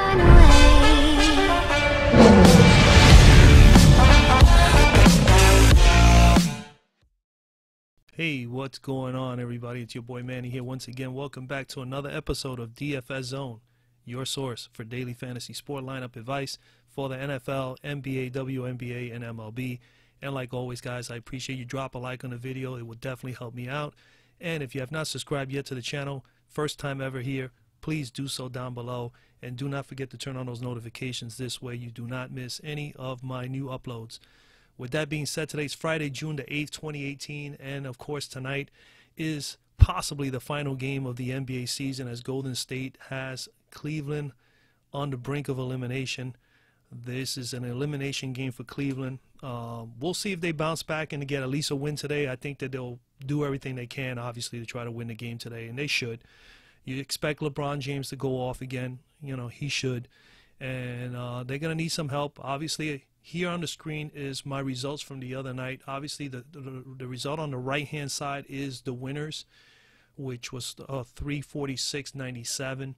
run away. Hey, what's going on, everybody? It's your boy Manny here once again. Welcome back to another episode of DFS Zone, your source for daily fantasy sport lineup advice for the NFL, NBA, WNBA, and MLB. And like always, guys, I appreciate you drop a like on the video. It would definitely help me out. And if you have not subscribed yet to the channel, first time ever here, please do so down below. And do not forget to turn on those notifications. This way you do not miss any of my new uploads. With that being said, today's Friday, June the 8th, 2018, and of course tonight is possibly the final game of the NBA season as Golden State has Cleveland on the brink of elimination. This is an elimination game for Cleveland. We'll see if they bounce back and get at least a win today. I think that they'll do everything they can, obviously, to try to win the game today, and they should. You expect LeBron James to go off again. You know, he should. And they're going to need some help. Obviously, here on the screen is my results from the other night. Obviously, the result on the right-hand side is the winners, which was 346.97.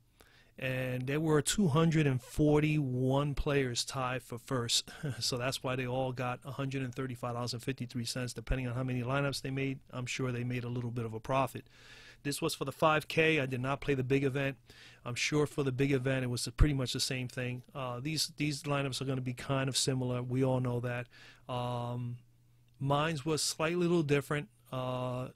And there were 241 players tied for first. So that's why they all got $135.53. Depending on how many lineups they made, I'm sure they made a little bit of a profit. This was for the 5K. I did not play the big event. I'm sure for the big event, it was pretty much the same thing. These lineups are going to be kind of similar. We all know that. Mine was slightly a little different. I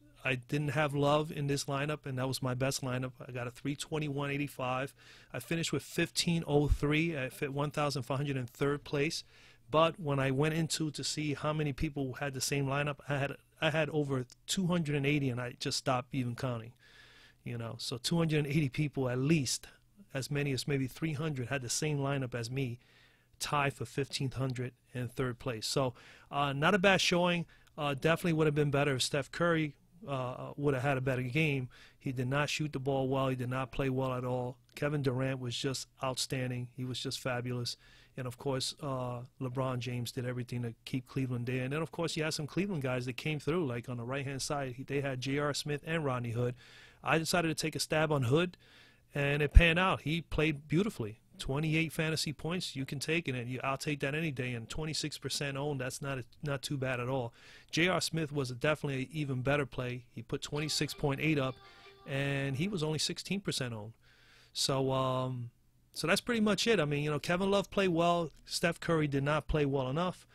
didn't have Love in this lineup, and that was my best lineup. I got a 321.85. I finished with 1503. I fit 1,503rd place. But when I went into to see how many people had the same lineup, I had over 280, and I just stopped even counting. You know, so 280 people at least, as many as maybe 300, had the same lineup as me, tied for 1,500 in third place. So not a bad showing. Definitely would have been better if Steph Curry would have had a better game. He did not shoot the ball well. He did not play well at all. Kevin Durant was just outstanding. He was just fabulous. And, of course, LeBron James did everything to keep Cleveland there. And then, of course, you had some Cleveland guys that came through. Like on the right-hand side, they had J.R. Smith and Rodney Hood. I decided to take a stab on Hood, and it panned out. He played beautifully. 28 fantasy points, you can take it, and I'll take that any day. And 26% owned, that's not too bad at all. J.R. Smith was definitely an even better play. He put 26.8 up, and he was only 16% owned. So, so that's pretty much it. I mean, you know, Kevin Love played well. Steph Curry did not play well enough.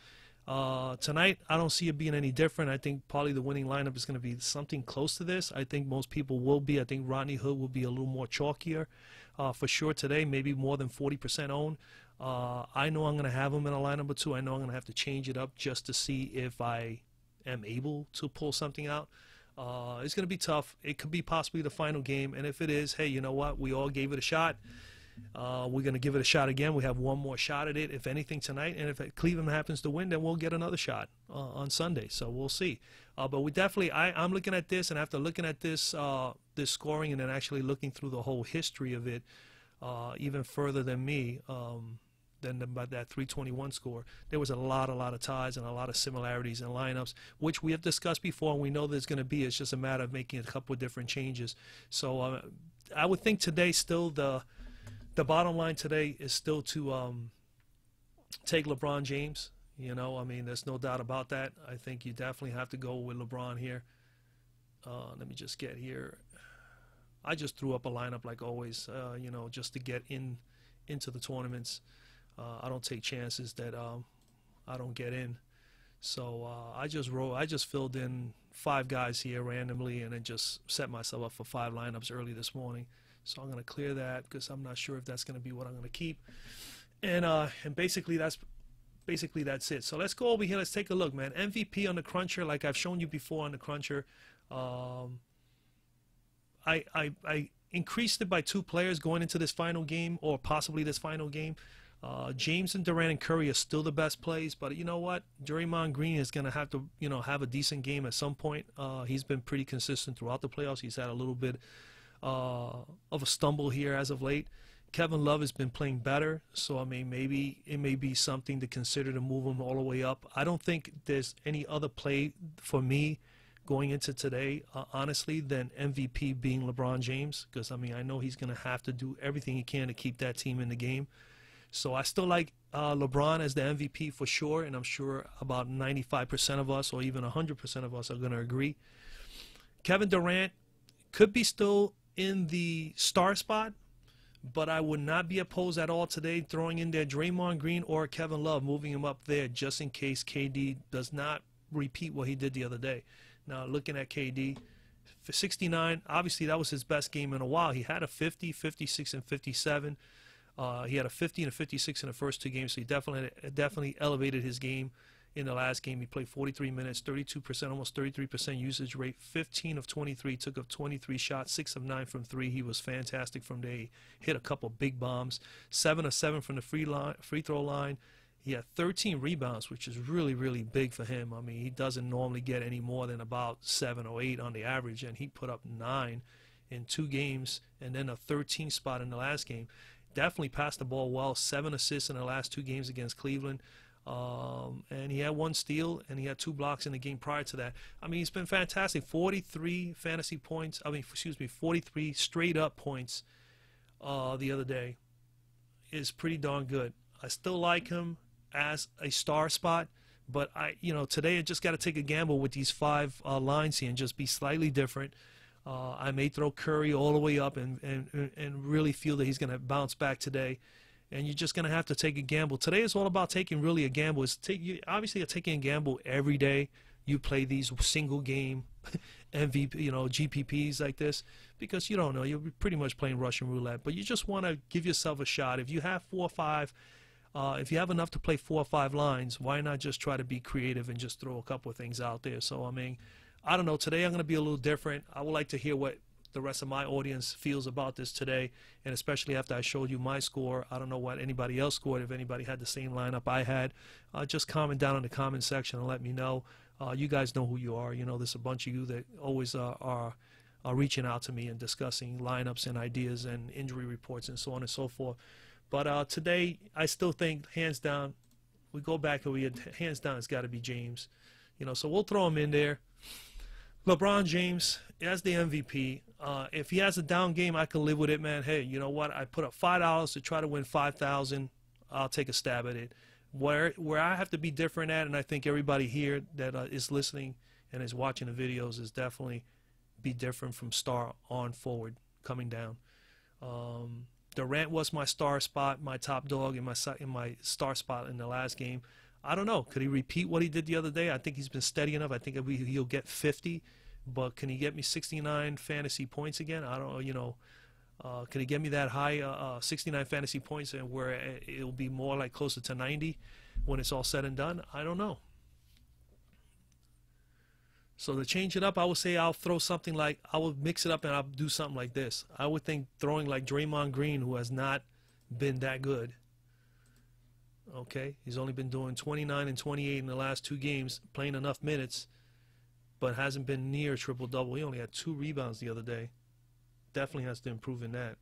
Tonight, I don't see it being any different. I think probably the winning lineup is going to be something close to this. I think most people will be. I think Rodney Hood will be a little more chalkier for sure today, maybe more than 40% owned. I know I'm going to have him in a lineup or two. I know I'm going to have to change it up just to see if I am able to pull something out. It's going to be tough. It could be possibly the final game, and if it is, hey, you know what? We all gave it a shot. We're going to give it a shot again. We have one more shot at it, if anything, tonight. And if Cleveland happens to win, then we'll get another shot on Sunday. So we'll see. But we definitely, I'm looking at this, and after looking at this this scoring and then actually looking through the whole history of it, even further than me, than about that 321 score, there was a lot of ties and a lot of similarities in lineups, which we have discussed before, and we know there's going to be. It's just a matter of making a couple of different changes. So I would think today still the bottom line today is still to take LeBron James. You know, I mean, there's no doubt about that. I think you definitely have to go with LeBron here. Let me just get here. I just threw up a lineup like always, you know, just to get into the tournaments. I don't take chances that I don't get in. So I just filled in 5 guys here randomly and then just set myself up for 5 lineups early this morning. So I'm going to clear that because I'm not sure if that's going to be what I'm going to keep. And basically that's it. So let's go over here. Let's take a look, man. MVP on the Cruncher, like I've shown you before on the Cruncher. I increased it by 2 players going into this final game, or possibly this final game. James and Durant and Curry are still the best plays, but you know what? Draymond Green is going to have to, you know, have a decent game at some point. He's been pretty consistent throughout the playoffs. He's had a little bit of a stumble here as of late. Kevin Love has been playing better, so I mean, maybe it may be something to consider to move him all the way up. I don't think there's any other play for me going into today, honestly, than MVP being LeBron James, because I mean I know he's going to have to do everything he can to keep that team in the game. So I still like LeBron as the MVP for sure, and I'm sure about 95% of us or even 100% of us are going to agree. Kevin Durant could be still in the star spot, but I would not be opposed at all today throwing in there Draymond Green or Kevin Love, moving him up there just in case KD does not repeat what he did the other day. Now, looking at KD, for 69, obviously that was his best game in a while. He had a 50, 56, and 57. He had a 50 and a 56 in the first two games, so he definitely elevated his game in the last game. He played 43 minutes, 32%, almost 33% usage rate, 15 of 23, took up 23 shots, 6 of 9 from 3. He was fantastic from there. He hit a couple big bombs, 7 of 7 from the free throw line. He had 13 rebounds, which is really, really big for him. I mean, he doesn't normally get any more than about 7 or 8 on the average, and he put up 9 in 2 games and then a 13 spot in the last game. Definitely passed the ball well, 7 assists in the last 2 games against Cleveland. And he had 1 steal and he had 2 blocks in the game prior to that. I mean, he's been fantastic. 43 fantasy points. 43 straight up points the other day is pretty darn good. I still like him as a star spot, but today I just got to take a gamble with these 5 lines here and just be slightly different. I may throw Curry all the way up and really feel that he's going to bounce back today. And you're just going to have to take a gamble. Today is all about taking really a gamble. Obviously, you're taking a gamble every day. You play these single game MVP, GPPs like this because you don't know. You're pretty much playing Russian roulette. But you just want to give yourself a shot. If you have 4 or 5, if you have enough to play 4 or 5 lines, why not just try to be creative and just throw a couple of things out there? So, I mean, I don't know. Today I'm going to be a little different. I would like to hear what the rest of my audience feels about this today, and especially after I showed you my score. I don't know what anybody else scored. If anybody had the same lineup I had, just comment down in the comment section and let me know. You guys know who you are. There's a bunch of you that always are reaching out to me and discussing lineups and ideas and injury reports and so on and so forth. But today, I still think, hands down, we go back and hands down, it's got to be James. So we'll throw him in there. LeBron James as the MVP. If he has a down game, I can live with it, man. Hey, you know what? I put up $5 to try to win $5,000. I'll take a stab at it. Where I have to be different at, and I think everybody here that is listening and is watching the videos is definitely be different from star on forward coming down. Durant was my star spot, my top dog in my star spot in the last game. I don't know. Could he repeat what he did the other day? I think he's been steady enough. I think he'll get 50. But can he get me 69 fantasy points again? I don't know. Can he get me that high 69 fantasy points and where it'll be more like closer to 90 when it's all said and done? I don't know. So to change it up, I would say I'll throw something like, I would mix it up and I'll do something like this. I would think throwing like Draymond Green, who has not been that good. Okay, he's only been doing 29 and 28 in the last 2 games, playing enough minutes, but hasn't been near triple-double. He only had 2 rebounds the other day. Definitely has to improve in that.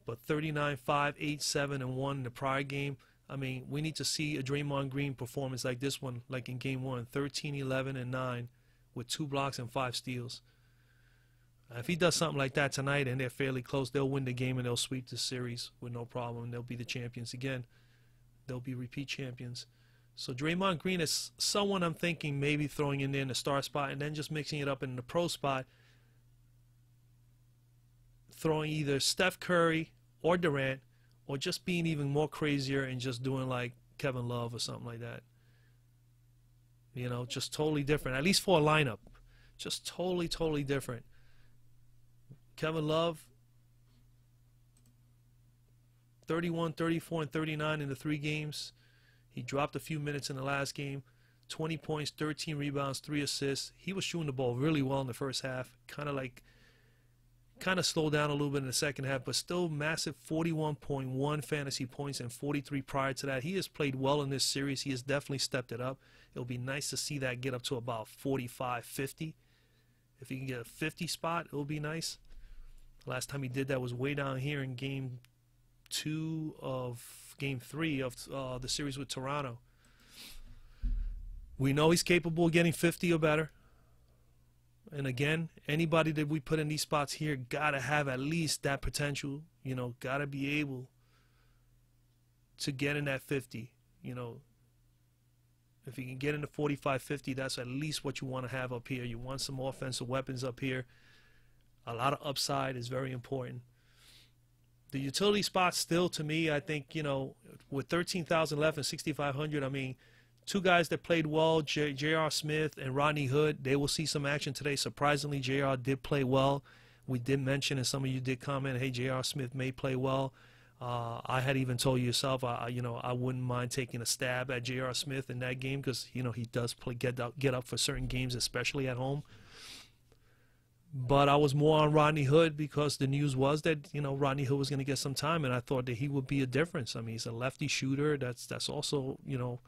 But 39, 5, 8, 7, and 1 in the prior game. I mean, we need to see a Draymond Green performance like this one, like in Game 1, 13, 11, and 9, with 2 blocks and 5 steals. If he does something like that tonight and they're fairly close, they'll win the game and they'll sweep the series with no problem. They'll be the champions again. They'll be repeat champions. So Draymond Green is someone I'm thinking maybe throwing in there in the star spot and then just mixing it up in the pro spot, throwing either Steph Curry or Durant, or just being even more crazier and just doing like Kevin Love or something like that. Just totally different, at least for a lineup. Just totally, totally different. Kevin Love, 31, 34, and 39 in the 3 games. He dropped a few minutes in the last game. 20 points, 13 rebounds, 3 assists. He was shooting the ball really well in the first half. Kind of slowed down a little bit in the second half, but still massive 41.1 fantasy points and 43 prior to that. He has played well in this series. He has definitely stepped it up. It'll be nice to see that get up to about 45, 50. If he can get a 50 spot, it'll be nice. Last time he did that was way down here in Game 3 of the series with Toronto. We know he's capable of getting 50 or better. And again, anybody that we put in these spots here got to have at least that potential, you know, got to be able to get in that 50, you know. If you can get into 45, 50, that's at least what you want to have up here. You want some offensive weapons up here. A lot of upside is very important. The utility spots still, to me, I think, you know, with 13,000 left and 6,500, I mean, two guys that played well, J.R. Smith and Rodney Hood, they will see some action today. Surprisingly, J.R. did play well. We did mention, and some of you did comment, hey, J.R. Smith may play well. I had even told you yourself, you know, I wouldn't mind taking a stab at J.R. Smith in that game because, you know, he does play get up for certain games, especially at home. But I was more on Rodney Hood because the news was that, you know, Rodney Hood was going to get some time, and I thought that he would be a difference. I mean, he's a lefty shooter. That's also, you know,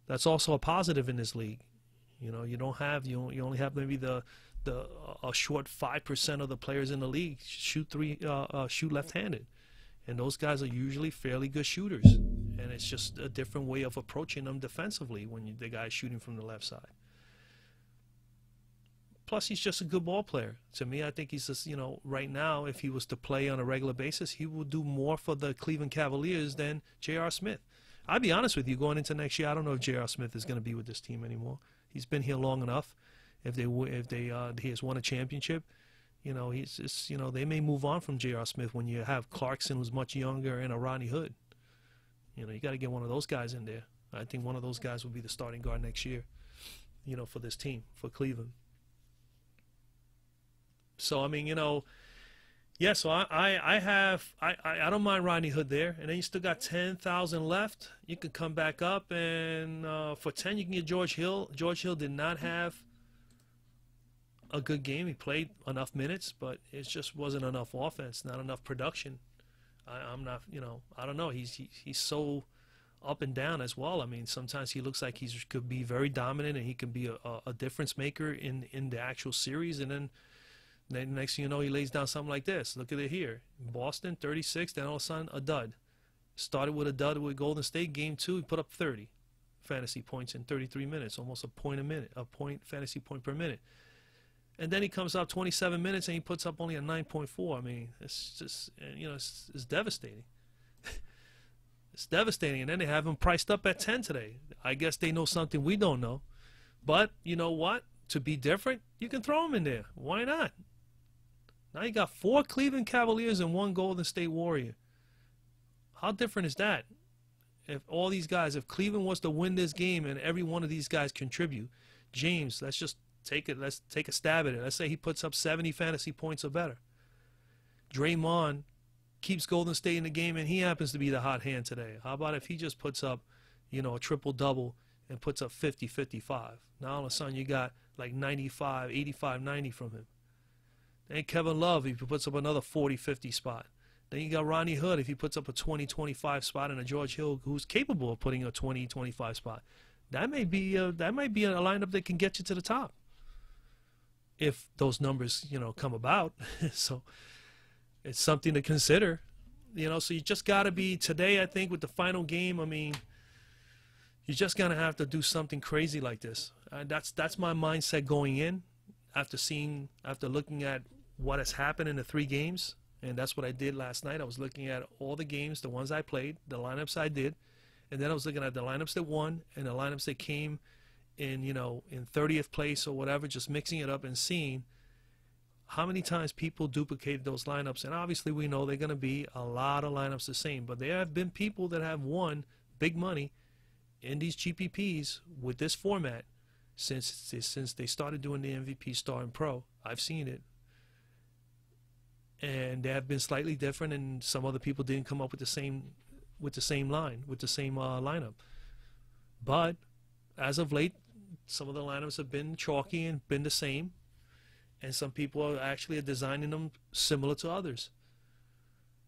that's also a positive in this league. You know, you only have maybe a short 5% of the players in the league shoot left-handed. And those guys are usually fairly good shooters. And it's just a different way of approaching them defensively when the guy's shooting from the left side. Plus, he's just a good ball player. To me, I think he's just, you know, right now, if he was to play on a regular basis, he will do more for the Cleveland Cavaliers than J.R. Smith. I'll be honest with you, going into next year, I don't know if J.R. Smith is going to be with this team anymore. He's been here long enough. If he has won a championship, you know, he's just, you know, they may move on from J.R. Smith when you have Clarkson, who's much younger, and a Rodney Hood. You know, you got to get one of those guys in there. I think one of those guys will be the starting guard next year, you know, for this team, for Cleveland. So, I mean, you know, yeah, so I don't mind Rodney Hood there. And then you still got 10,000 left. You could come back up, and for 10, you can get George Hill. George Hill did not have a good game. He played enough minutes, but it just wasn't enough offense, not enough production. I'm not, you know, I don't know. He's so up and down as well. I mean, sometimes he looks like he could be very dominant, and he can be a difference maker in the actual series, and then next thing you know, he lays down something like this. Look at it here. Boston, 36, then all of a sudden, a dud. Started with a dud with Golden State. Game 2, he put up 30 fantasy points in 33 minutes, almost a point a minute, a fantasy point per minute. And then he comes up 27 minutes, and he puts up only a 9.4. I mean, it's just, you know, it's devastating. It's devastating. And then they have him priced up at 10 today. I guess they know something we don't know. But you know what? To be different, you can throw him in there. Why not? Now you got 4 Cleveland Cavaliers and 1 Golden State Warrior. How different is that? If all these guys, if Cleveland was to win this game and every one of these guys contribute, James, let's just take it. Let's take a stab at it. Let's say he puts up 70 fantasy points or better. Draymond keeps Golden State in the game, and he happens to be the hot hand today. How about if he just puts up, you know, a triple-double and puts up 50, 55? Now all of a sudden you got like 95, 85, 90 from him. Then Kevin Love, if he puts up another 40, 50 spot. Then you got Rodney Hood, if he puts up a 20, 25 spot, and a George Hill who's capable of putting a 20, 25 spot. That might be a lineup that can get you to the top if those numbers, you know, come about. So it's something to consider, you know. So you just got to be today, I think, with the final game. I mean, you're just gonna have to do something crazy like this. That's my mindset going in after looking at what has happened in the 3 games, and that's what I did last night. I was looking at all the games, the ones I played, the lineups I did, and then I was looking at the lineups that won and the lineups that came in, you know, in 30th place or whatever, just mixing it up and seeing how many times people duplicated those lineups. And obviously we know they're going to be a lot of lineups the same, but there have been people that have won big money in these GPPs with this format since they started doing the MVP Star and Pro. I've seen it. And they have been slightly different, and some other people didn't come up with the same lineup. But as of late, some of the lineups have been chalky and been the same, and some people are actually designing them similar to others.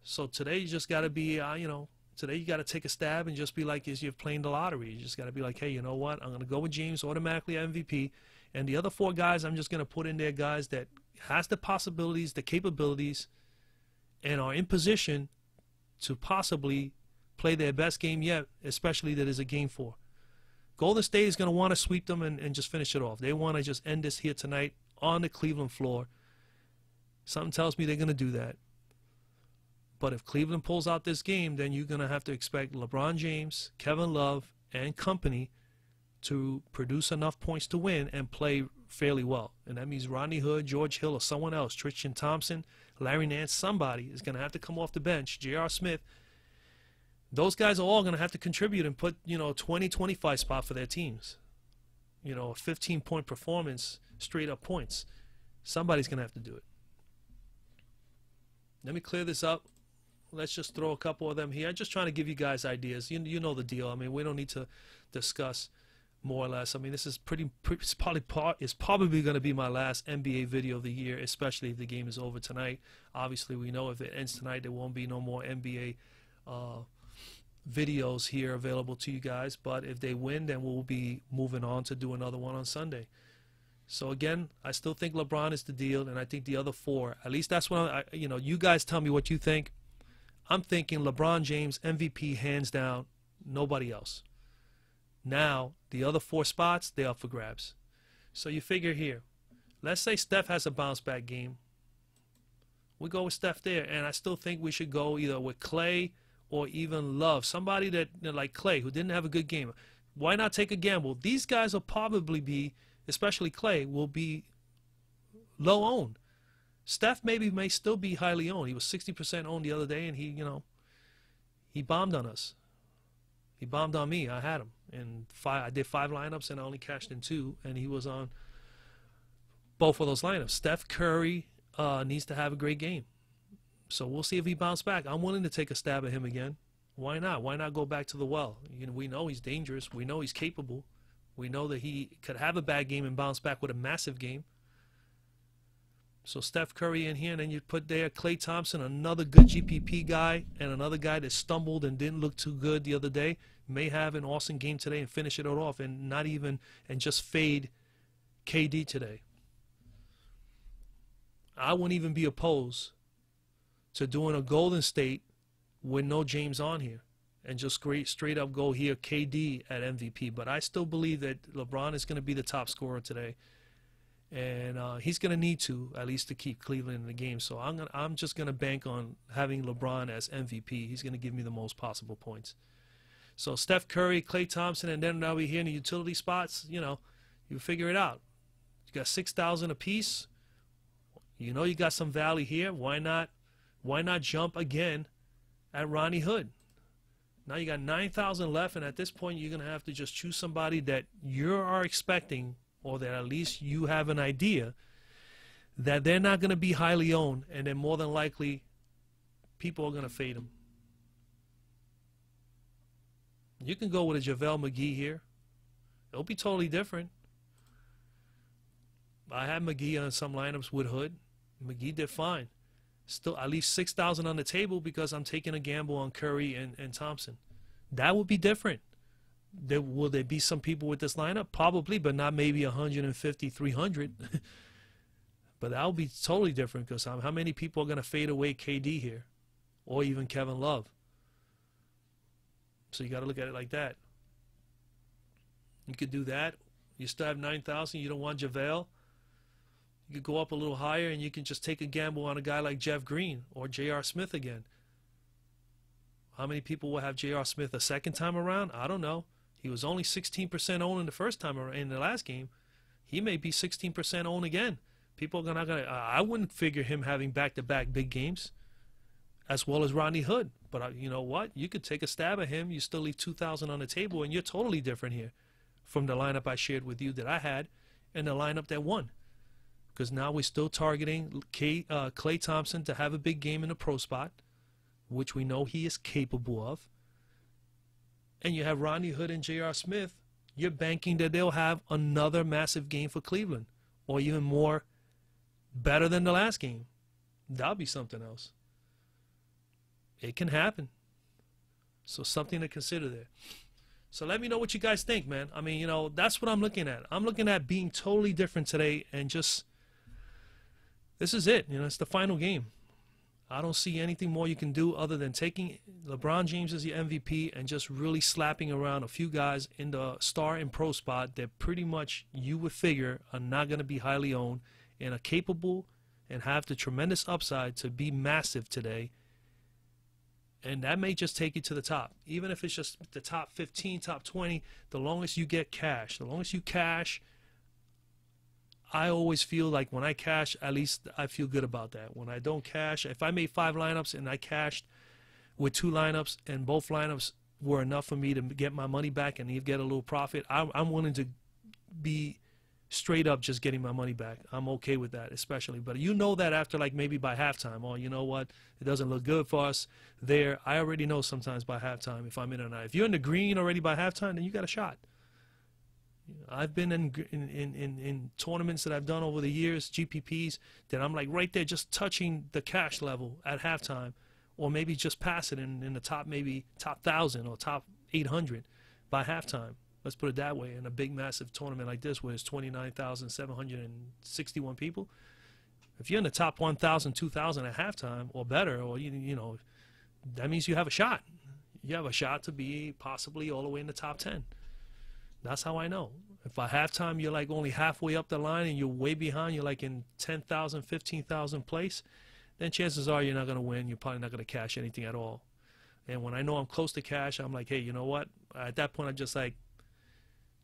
So today you just got to be, today you got to take a stab and just be like as you're playing the lottery. You just got to be like, hey, you know what? I'm going to go with James automatically at MVP, and the other 4 guys I'm just going to put in there guys that has the possibilities, the capabilities, and are in position to possibly play their best game yet, especially that is a game 4. Golden State is going to want to sweep them and just finish it off. They want to just end this here tonight on the Cleveland floor. Something tells me they're going to do that. But if Cleveland pulls out this game, then you're going to have to expect LeBron James, Kevin Love, and company to produce enough points to win and play fairly well. And that means Rodney Hood, George Hill, or someone else, Tristan Thompson, Larry Nance, somebody is going to have to come off the bench, J.R. Smith. Those guys are all going to have to contribute and put, 20, 25 spot for their teams. A 15-point performance, straight up points. Somebody's going to have to do it. Let me clear this up. Let's just throw a couple of them here. I'm just trying to give you guys ideas. You know the deal. I mean, we don't need to discuss more or less. I mean, this is it's probably going to be my last NBA video of the year, especially if the game is over tonight. Obviously, we know if it ends tonight, there won't be no more NBA videos here available to you guys. But if they win, then we'll be moving on to do another one on Sunday. So again, I still think LeBron is the deal, and I think the other four. At least that's what you guys tell me what you think. I'm thinking LeBron James MVP hands down, nobody else. Now the other four spots, they are for grabs. So you figure here, let's say Steph has a bounce back game. We go with Steph there, and I still think we should go either with Clay or even Love, somebody that like Clay who didn't have a good game. Why not take a gamble? These guys will probably be, especially Clay, will be low owned. Steph may still be highly owned. He was 60% owned the other day, and he bombed on us. He bombed on me. I had him, and I did 5 lineups, and I only cashed in 2, and he was on both of those lineups. Steph Curry needs to have a great game, so we'll see if he bounced back. I'm willing to take a stab at him again. Why not? Why not go back to the well? We know he's dangerous. We know he's capable. We know that he could have a bad game and bounce back with a massive game. So Steph Curry in here, and then you put there Klay Thompson, another good GPP guy, and another guy that stumbled and didn't look too good the other day. May have an awesome game today and finish it off, and just fade KD today. I wouldn't even be opposed to doing a Golden State with no James on here and just straight up go here KD at MVP. But I still believe that LeBron is going to be the top scorer today. And he's going to need to, at least to keep Cleveland in the game. So I'm just going to bank on having LeBron as MVP. He's going to give me the most possible points. So Steph Curry, Klay Thompson, and then now we're here in the utility spots. You figure it out. You got 6,000 apiece. You got some value here. Why not jump again at Rodney Hood? Now you got 9,000 left, and at this point you're going to have to just choose somebody that you are expecting, or that at least you have an idea that they're not going to be highly owned, and then more than likely people are going to fade them. You can go with a JaVale McGee here. It'll be totally different. I had McGee on some lineups with Hood. McGee did fine. Still, I leave 6,000 on the table because I'm taking a gamble on Curry and Thompson. That would be different. Will there be some people with this lineup? Probably, but not maybe 150, 300. But that would be totally different because how many people are going to fade away KD here? Or even Kevin Love? So you got to look at it like that. You could do that. You still have 9,000. You don't want JaVale. You could go up a little higher and you can just take a gamble on a guy like Jeff Green or J.R. Smith again. How many people will have J.R. Smith a second time around? I don't know. He was only 16% owned in the first time in the last game. He may be 16% owned again. People are not gonna. I wouldn't figure him having back-to-back big games, as well as Rodney Hood. But you know what? You could take a stab at him. You still leave 2,000 on the table, and you're totally different here from the lineup I shared with you that I had, and the lineup that won. Because now we're still targeting Klay Thompson to have a big game in the pro spot, which we know he is capable of. And you have Rodney Hood and J.R. Smith. You're banking that they'll have another massive game for Cleveland, or even more better than the last game. That'll be something else. It can happen. So something to consider there. So let me know what you guys think, man. I mean, that's what I'm looking at. I'm looking at being totally different today, and just, this is it. It's the final game. I don't see anything more you can do other than taking LeBron James is your MVP and just really slapping around a few guys in the star and pro spot that pretty much you would figure are not going to be highly owned and are capable and have the tremendous upside to be massive today. And that may just take you to the top. Even if it's just the top 15, top 20, the longest you get cash. The longest you cash, I always feel like when I cash, at least I feel good about that. When I don't cash, if I made 5 lineups and I cashed with 2 lineups and both lineups were enough for me to get my money back and get a little profit, I'm willing to be straight up just getting my money back. I'm okay with that, especially. But you know that after like maybe by halftime, oh, you know what, it doesn't look good for us there. I already know sometimes by halftime if I'm in or not. If you're in the green already by halftime, then you got a shot. I've been in tournaments that I've done over the years, GPPs, that I'm like right there just touching the cash level at halftime, or maybe just pass it in the top, maybe top 1,000 or top 800 by halftime. Let's put it that way. In a big, massive tournament like this where it's 29,761 people, if you're in the top 1,000, 2,000 at halftime or better, or, you know, that means you have a shot. You have a shot to be possibly all the way in the top 10. That's how I know. If by halftime you're like only halfway up the line and you're way behind, you're like in 10,000, 15,000 place, then chances are you're not going to win. You're probably not going to cash anything at all. And when I know I'm close to cash, I'm like, hey, you know what? At that point, I'm just like,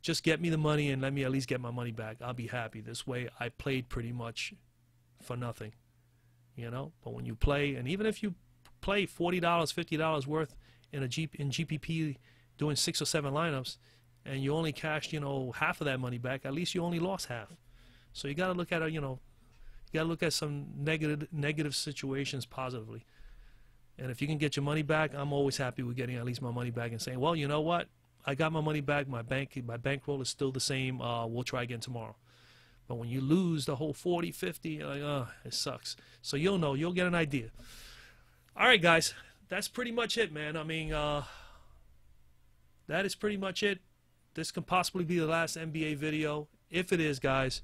just get me the money and let me at least get my money back. I'll be happy. This way I played pretty much for nothing, you know? But when you play, and even if you play $40, $50 worth in GPP doing 6 or 7 lineups, and you only cashed, you know, half of that money back, at least you only lost half. So you got to look at it, you know, you got to look at some negative situations positively. And if you can get your money back, I'm always happy with getting at least my money back and saying, well, you know what? I got my money back. My bankroll is still the same. We'll try again tomorrow. But when you lose the whole 40, 50, you're like, oh, it sucks. So you'll know. You'll get an idea. All right, guys. That's pretty much it, man. I mean, that is pretty much it. This could possibly be the last NBA video. If it is, guys,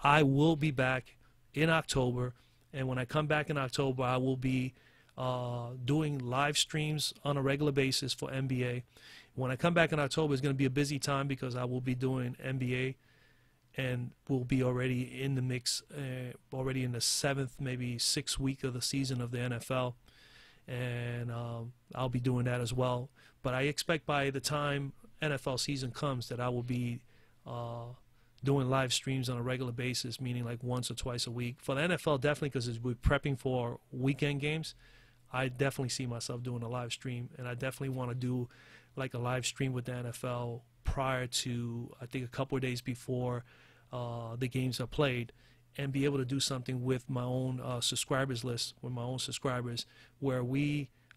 I will be back in October. And when I come back in October, I will be doing live streams on a regular basis for NBA. When I come back in October, it's going to be a busy time because I will be doing NBA and we'll be already in the mix, already in the 7th, maybe 6th week of the season of the NFL. And I'll be doing that as well. But I expect by the time NFL season comes that I will be doing live streams on a regular basis, meaning like once or twice a week. For the NFL, definitely, because we're prepping for weekend games, I definitely see myself doing a live stream. And I definitely want to do like a live stream with the NFL prior to, I think, a couple of days before the games are played, and be able to do something with my own subscribers list, with my own subscribers, where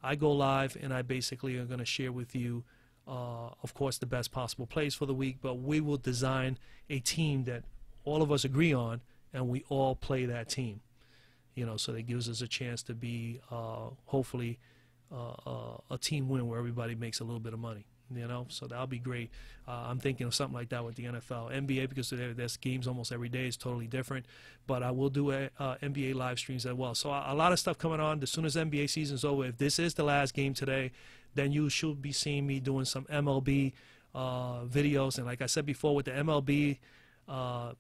I go live and I basically are going to share with you, of course, the best possible plays for the week, but we will design a team that all of us agree on, and we all play that team. You know, so that gives us a chance to be, hopefully, a team win where everybody makes a little bit of money. You know, so that'll be great. I'm thinking of something like that with the NFL. NBA, because there's games almost every day, is totally different. But I will do NBA live streams as well. So a lot of stuff coming on. As soon as NBA season's over, if this is the last game today, then you should be seeing me doing some MLB videos. And like I said before, with the MLB,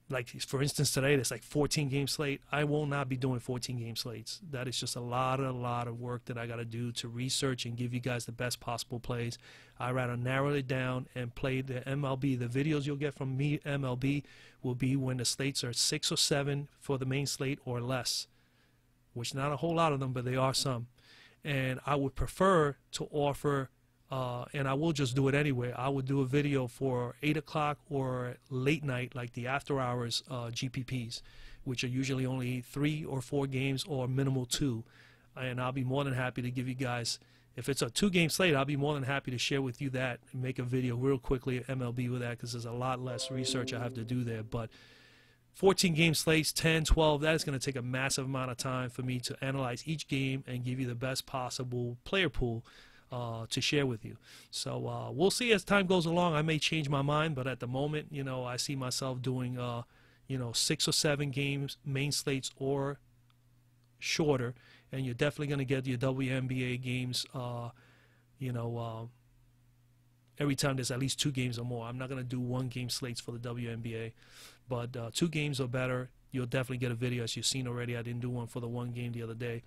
like for instance today, there's like 14 game slate. I will not be doing 14 game slates. That is just a lot of work that I got to do to research and give you guys the best possible plays. I rather narrow it down and play the MLB. The videos you'll get from me MLB will be when the slates are 6 or 7 for the main slate or less, which not a whole lot of them, but they are some. And I would prefer to offer, and I will just do it anyway, I would do a video for 8 o'clock or late night, like the after hours GPPs, which are usually only 3 or 4 games or minimal 2. And I'll be more than happy to give you guys, if it's a 2-game slate, I'll be more than happy to share with you that and make a video real quickly at MLB with that, because there's a lot less research I have to do there. But 14 game slates, 10, 12, that is going to take a massive amount of time for me to analyze each game and give you the best possible player pool to share with you. So we'll see as time goes along. I may change my mind, but at the moment, you know, I see myself doing, you know, 6 or 7 games, main slates or shorter, and you're definitely going to get your WNBA games every time there's at least 2 games or more. I'm not going to do 1-game slates for the WNBA, but 2 games or better, you'll definitely get a video. As you've seen already, I didn't do one for the 1 game the other day,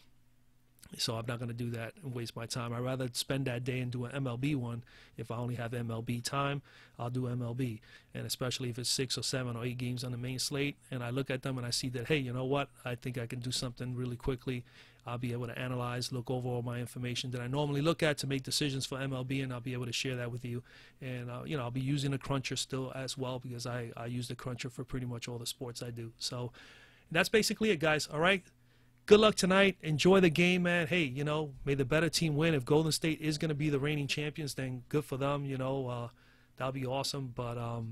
so I'm not going to do that and waste my time. I'd rather spend that day and do an MLB one. If I only have MLB time, I'll do MLB, and especially if it's 6 or 7 or 8 games on the main slate, and I look at them and I see that, hey, you know what, I think I can do something really quickly. I'll be able to analyze, look over all my information that I normally look at to make decisions for MLB, and I'll be able to share that with you. And I'll be using the cruncher still as well, because I use the cruncher for pretty much all the sports I do. So that's basically it, guys. All right, good luck tonight. Enjoy the game, man. Hey, may the better team win. If Golden State is going to be the reigning champions, then good for them. That'll be awesome. But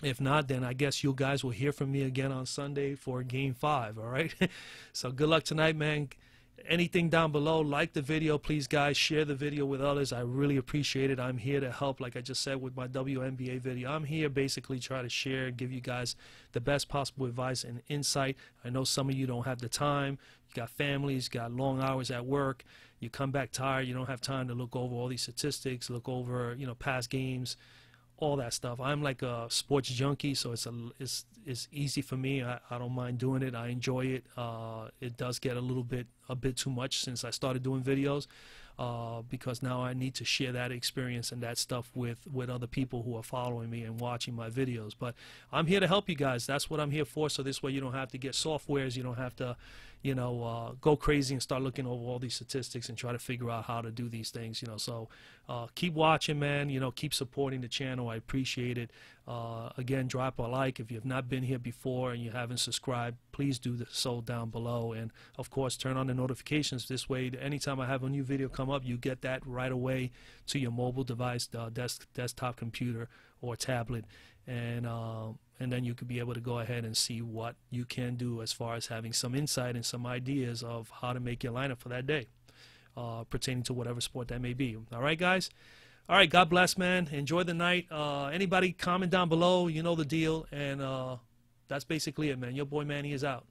if not, then I guess you guys will hear from me again on Sunday for Game 5, all right? So good luck tonight, man. Anything down below, like the video, please, guys. Share the video with others. I really appreciate it. I'm here to help, like I just said with my WNBA video. I'm here basically try to share, give you guys the best possible advice and insight. I know some of you don't have the time. You got families, got long hours at work. You come back tired. You don't have time to look over all these statistics, look over, past games, all that stuff. I'm like a sports junkie, so it's easy for me. I don't mind doing it. I enjoy it. It does get a bit too much since I started doing videos, because now I need to share that experience and that stuff with other people who are following me and watching my videos. But I'm here to help you guys. That's what I'm here for. So this way you don't have to get softwares. You don't have to go crazy and start looking over all these statistics and try to figure out how to do these things. So keep watching, man. Keep supporting the channel. I appreciate it. Again, drop a like if you have not been here before and you haven't subscribed. Please do so down below, and of course turn on the notifications. This way, anytime I have a new video come up, you get that right away to your mobile device, desktop computer or tablet, and then you could be able to go ahead and see what you can do as far as having some insight and some ideas of how to make your lineup for that day, pertaining to whatever sport that may be. All right, guys? All right, God bless, man. Enjoy the night. Anybody comment down below, you know the deal, and that's basically it, man. Your boy Manny is out.